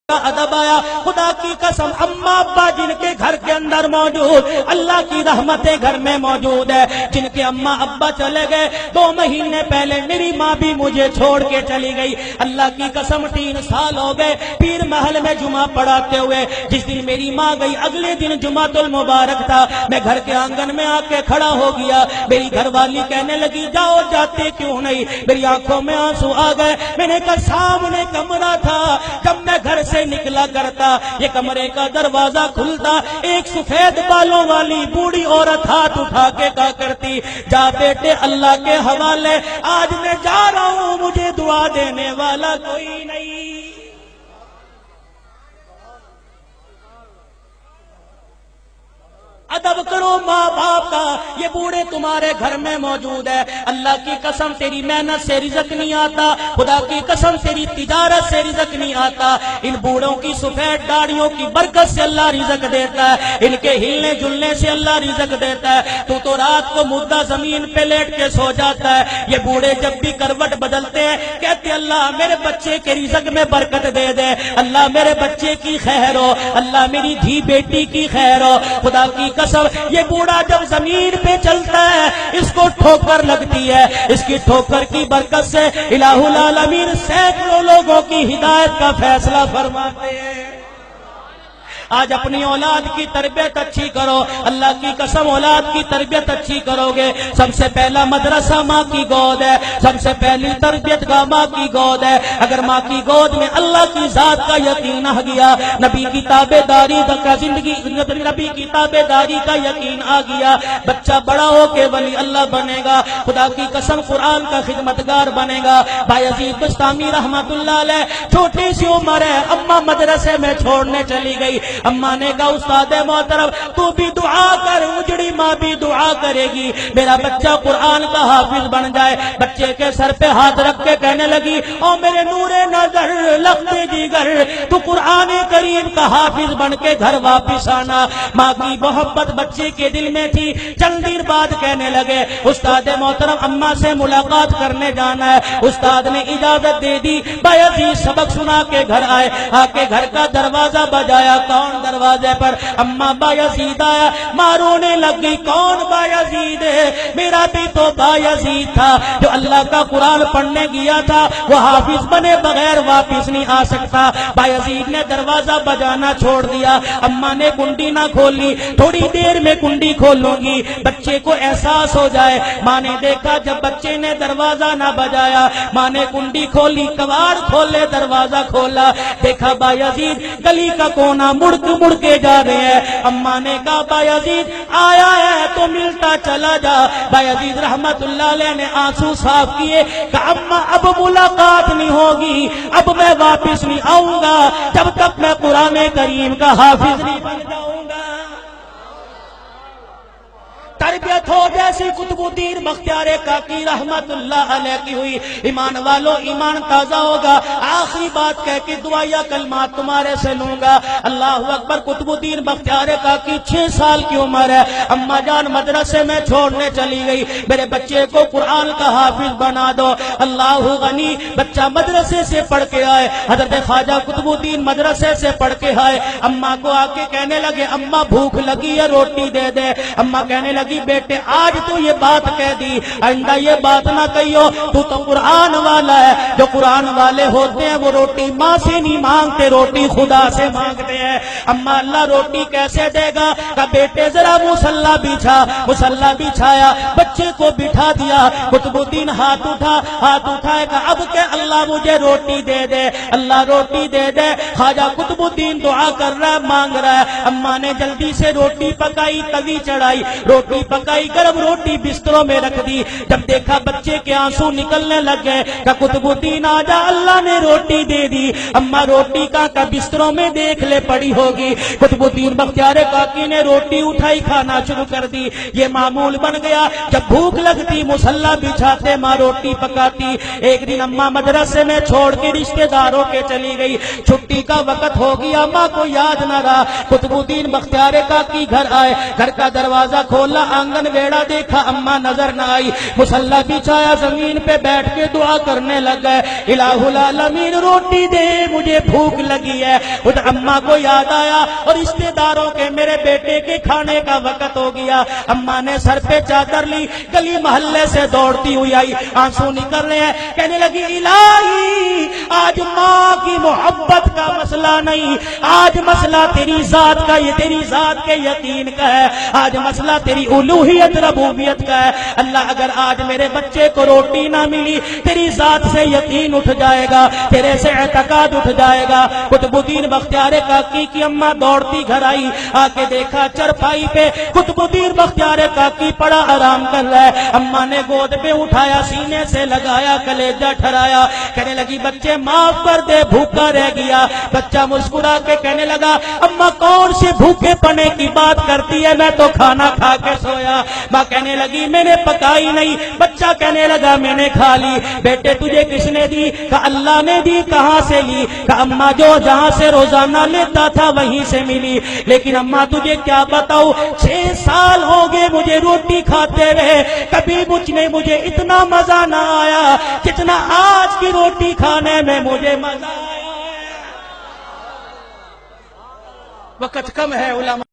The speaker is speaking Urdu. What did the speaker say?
ادب آیا. خدا کی قسم اماں ابا جن کے گھر کے اندر موجود, اللہ کی رحمتیں گھر میں موجود ہے. جن کے اماں ابا چلے گئے 2 مہینے پہلے میری ماں بھی مجھے چھوڑ کے چلی گئی. اللہ کی قسم 3 سال ہو گئے پیر محل میں جمعہ پڑھاتے ہوئے. جس دن میری ماں گئی اگلے دن جمعۃ المبارک تھا. میں گھر کے آنگن میں آ کے کھڑا ہو گیا. میری گھر والی کہنے لگی جاؤ جاتے کیوں نہیں. میری آنکھوں میں آنسو آ گئے. میں نے کہا سامنے کمرہ تھا, جب میں گھر سے نکلا کرتا یہ کمرے کا دروازہ کھلتا, ایک سفید بالوں والی بوڑھی عورت ہاتھ اٹھا کے کہا کرتی جا بیٹے اللہ کے حوالے, آج میں جا رہا ہوں مجھے دعا دینے والا کوئی نہیں. ادب کرو ماں باپ کا. یہ بوڑھے تمہارے گھر میں موجود ہے. اللہ کی قسم تیری محنت سے رزق نہیں آتا, خدا کی قسم تیری تجارت سے رزق نہیں آتا. ان بوڑھوں کی سفید داڑھیوں کی برکت سے اللہ رزق دیتا ہے, ان کے ہلنے جلنے سے اللہ رزق دیتا ہے. تو رات کو مردہ زمین پہ لیٹ کے سو جاتا ہے. یہ بوڑھے جب بھی کروٹ بدلتے ہیں کہتے اللہ میرے بچے کے رزق میں برکت دے دے, اللہ میرے بچے کی خیر ہو, اللہ میری دھی بیٹی کی خیر ہو. خدا کی قسم یہ بوڑھا جب زمین پہ چلتا ہے اس کو ٹھوکر لگتی ہے. اس کی ٹھوکر کی برکت سے الہ العالمین سینکڑوں لوگوں کی ہدایت کا فیصلہ فرماتے ہیں. آج اپنی اولاد کی تربیت اچھی کرو. اللہ کی قسم اولاد کی تربیت اچھی کرو گے. سب سے پہلا مدرسہ ماں کی گود ہے, سب سے پہلی تربیت گاہ ماں کی گود ہے. اگر ماں کی گود میں اللہ کی ذات کا یقین آ گیا, نبی کی تابع داری کا زندگی, نبی کی تابع داری کا یقین آ گیا, بچہ بڑا ہو کے ولی اللہ بنے گا. خدا کی قسم قرآن کا خدمتگار بنے گا. بایزید بستامی رحمت اللہ علیہ چھوٹی سی عمر ہے, اماں مدرسے میں چھوڑنے چلی گئی. اماں نے کہا استاد محترم تو بھی دعا کر, اجڑی ماں بھی دعا کرے گی میرا بچہ قرآن کا حافظ بن جائے. بچے کے سر پہ ہاتھ رکھ کے کہنے لگی او میرے نور نظر لخت جگر تو قرآن کریم کا حافظ بن کے گھر واپس آنا. ماں کی محبت بچے کے دل میں تھی. چند دیر بعد کہنے لگے استاد محترم اماں سے ملاقات کرنے جانا ہے. استاد نے اجازت دے دی. بایزید سبق سنا کے گھر آئے. آ کے گھر کا دروازہ بجایا. کون دروازے پر؟ اماں بایزید آیا. ماں رونے لگی کون بایزید ہے؟ میرا بھی تو بایزید تھا جو اللہ کا قرآن پڑھنے گیا تھا, وہ حافظ بنے بغیر واپس نہیں آ سکتا. بایزید نے دروازہ بجانا چھوڑ دیا. اماں نے کنڈی نہ کھولی, تھوڑی دیر میں کنڈی کھولوں گی بچے کو احساس ہو جائے. ماں نے دیکھا جب بچے نے دروازہ نہ بجایا, ماں نے کنڈی کھولی, کباڑ کھولے, دروازہ کھولا, دیکھا بایزید گلی کا کونا مڑ کے جا رہے ہیں. اماں نے کہا بایزید آیا ہے تو ملتا چلا جا. بایزید رحمت اللہ علیہ نے آنسو صاف کیے. کہا اماں اب ملاقات نہیں ہوگی, اب میں واپس نہیں آؤں گا جب تک میں قرآن کریم کا حافظ نہیں بن جاؤں گا. تربیت ہو جیسی قطب الدین بختیار کاکی رحمت اللہ علیہ کی ہوئی. ایمان والو ایمان تازہ ہوگا. آخری بات کہہ کے دعائیا کلمات تمہارے سے لوں گا. اللہ اکبر. قطب الدین بختیار کاکی 6 سال کی عمر ہے. اماں جان مدرسے میں چھوڑنے چلی گئی, میرے بچے کو قرآن کا حافظ بنا دو. اللہ غنی بچہ مدرسے سے پڑھ کے آئے. حضرت خواجہ قطب الدین مدرسے سے پڑھ کے آئے. اماں کو آ کے کہنے لگے اماں بھوک لگی ہے روٹی دے دے. اماں کہنے لگی بیٹے آج تو یہ بات کہہ دی, آئندہ یہ بات نہ کہیو, تو قرآن والا ہے. جو قرآن والے ہوتے ہیں وہ روٹی ماں سے نہیں مانگتے, روٹی خدا سے مانگتے ہیں. اما اللہ روٹی کیسے دے گا؟ کہ بیٹے ذرا مصلی بچھا. مصلی بچھایا, بچے کو بٹھا دیا. قطب الدین ہاتھ اٹھائے کہ اب کہ اللہ مجھے روٹی دے دے, اللہ روٹی دے دے. خواجہ قطب الدین دعا کر رہا ہے, مانگ رہا ہے. اماں نے جلدی سے روٹی پکائی, توی چڑھائی, روٹی پکائی, گرم روٹی بستروں میں رکھ دی. جب دیکھا بچے کے آنسو نکلنے لگے کہ قطب الدین آجا اللہ نے روٹی دے دی. اماں روٹی کا بستروں میں دیکھ لے پڑی ہوگی. قطب الدین بختیار کاکی نے روٹی اٹھائی, کھانا شروع کر دی. یہ معمول بن گیا, جب بھوک لگتی مصلی بچھاتے, ماں روٹی پکاتی. ایک دن اماں مدرسے میں چھوڑ کے رشتہ داروں کے چلی گئی. چھٹی کا وقت ہو گیا, ماں کو یاد نہ رہا. قطب الدین بختیار کاکی گھر آئے, گھر کا دروازہ کھولا, آنگن بیڑا دیکھا اماں نظر نہ آئی، مصلی بچھایا زمین پہ بیٹھ کے دعا کرنے لگ گئے، الہ العالمین روٹی دے مجھے بھوک لگی ہے۔ خود اماں کو یاد آیا اور رشتے داروں کے میرے بیٹے کے کھانے کا وقت ہو گیا۔ اماں نے سر پہ چادر لی، گلی محلے سے دوڑتی ہوئی آئی، آنسو نکل رہے ہیں، کہنے لگی الہی آج ماں کی محبت کا مسئلہ نہیں، آج مسئلہ تیری ذات کا، یہ تیری ذات کے یقین کا ہے، آج مسئلہ تیری الوہیت ربوبیت کا ہے۔ اللہ اگر آج میرے بچے کو روٹی نہ ملی، تیری ذات سے یقین اٹھ جائے گا، تیرے سے اعتقاد اٹھ جائے گا۔ قطب الدین بختیار کاکی کی اماں دوڑتی گھر آئی، آ کے دیکھا چرپائی پہ قطب الدین بختیار کاکی پڑا آرام کر رہا ہے۔ اماں نے گود پہ اٹھایا، سینے سے لگایا، کلیجہ ٹھرایا، کہنے لگی بچے معاف کر دے، بھوکا رہ گیا۔ بچہ مسکرا کے کہنے لگا اماں کون سے بھوکے پنے کی بات کرتی ہے، میں تو کھانا کھا کے سویا۔ ماں کہنے لگی میں نے پکائی نہیں، بچہ کہنے لگا میں نے کھا لی۔ بیٹے تجھے کس نے دی؟ کہا اللہ نے دی۔ کہاں سے لی؟ کہا اماں جو جہاں سے روزانہ لیتا تھا وہیں سے ملی، لیکن اماں تجھے کیا بتاؤ 6 سال ہو گئے مجھے روٹی کھاتے رہے، کبھی مجھے اتنا مزہ نہ آیا جتنا آج کی روٹی کھانے میں مجھے مزہ آیا ہے۔ وقت کم ہے علماء